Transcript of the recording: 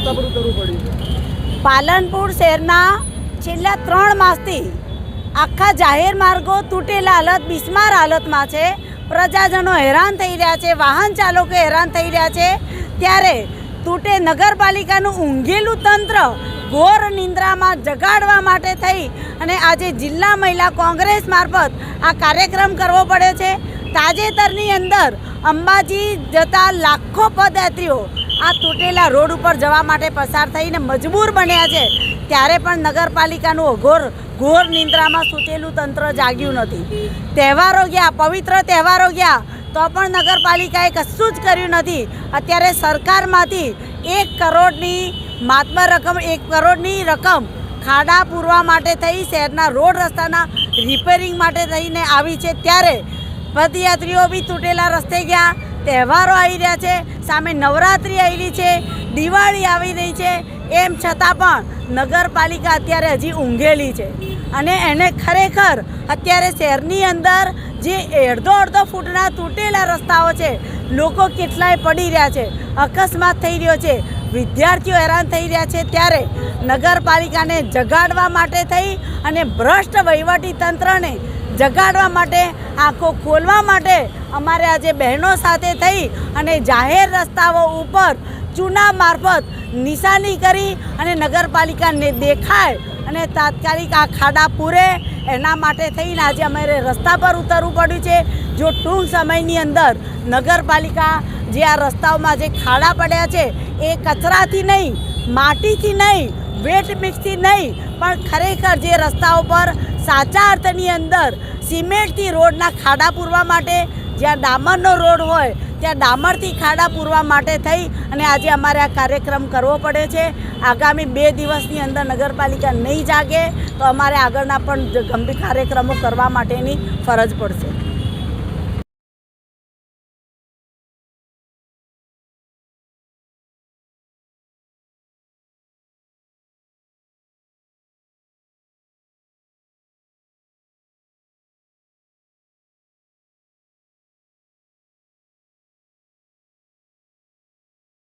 રસ્તા પર ઉતરવું પડ્યું? પાલનપુર શહેરના છેલ્લા 3 માસથી આખા જાહેર માર્ગો તૂટેલા હાલત, બિસ્માર હાલતમાં છે. પ્રજાજનો હેરાન થઈ રહ્યા છે, વાહન ચાલકો હેરાન થઈ રહ્યા છે. ત્યારે નગરપાલિકાનું ઊંઘેલું તંત્ર ઘોર નિંદ્રામાં જગાડવા માટે થઈ અને આજે જિલ્લા મહિલા કોંગ્રેસ મારફત આ કાર્યક્રમ કરવો પડ્યો છે. તાજેતરની અંદર અંબાજી જતા લાખો પદયાત્રીઓ આ તૂટેલા રોડ ઉપર જવા માટે પસાર થઈને મજબૂર બન્યા છે. ત્યારે પણ નગરપાલિકાનું ઘોર નિંદ્રામાં સૂતેલું તંત્ર જાગ્યું નથી. તહેવારો ગયા, પવિત્ર તહેવારો ગયા, તો પણ નગરપાલિકાએ કશું જ કર્યું નથી. અત્યારે સરકારમાંથી 1 કરોડની માતબર રકમ 1 કરોડની રકમ ખાડા પૂરવા માટે થઈ, શહેરના રોડ રસ્તાના રિપેરિંગ માટે થઈને આવી છે. ત્યારે પદયાત્રીઓ બી તૂટેલા રસ્તે ગયા. તહેવારો આવી રહ્યા છે, સામે નવરાત્રિ આવેલી છે, દિવાળી આવી રહી છે, એમ છતાં પણ નગરપાલિકા અત્યારે હજી ઊંઘેલી છે. અને એને ખરેખર અત્યારે શહેરની અંદર જે અડધો ફૂટના તૂટેલા રસ્તાઓ છે, લોકો કેટલાય પડી રહ્યા છે, અકસ્માત થઈ રહ્યો છે, વિદ્યાર્થીઓ હેરાન થઈ રહ્યા છે. ત્યારે નગરપાલિકાને જગાડવા માટે થઈ અને ભ્રષ્ટ વહીવટી તંત્રને જગાડવા માટે, આંખો ખોલવા માટે અમારે આજે બહેનો સાથે થઈ અને જાહેર રસ્તાઓ ઉપર ચૂના મારફત નિશાની કરી અને નગરપાલિકાને દેખાય અને તાત્કાલિક આ ખાડા પૂરે, એના માટે થઈને આજે અમારે રસ્તા પર ઉતરવું પડ્યું છે. જો ટૂંક સમયની અંદર નગરપાલિકા જે આ રસ્તાઓમાં જે ખાડા પડ્યા છે એ કચરાથી નહીં, માટીથી નહીં, વેટ મિક્સથી નહીં, પણ ખરેખર જે રસ્તાઓ પર સાચા અર્થની અંદર સિમેન્ટથી રોડના ખાડા પૂરવા માટે, જ્યાં ડામરનો રોડ હોય ત્યાં ડામરથી ખાડા પૂરવા માટે થઈ અને આજે અમારે આ કાર્યક્રમ કરવો પડે છે. આગામી 2 દિવસની અંદર નગરપાલિકા નહીં જાગે તો અમારે આગળના પણ ગંભીર કાર્યક્રમો કરવા માટેની ફરજ પડશે.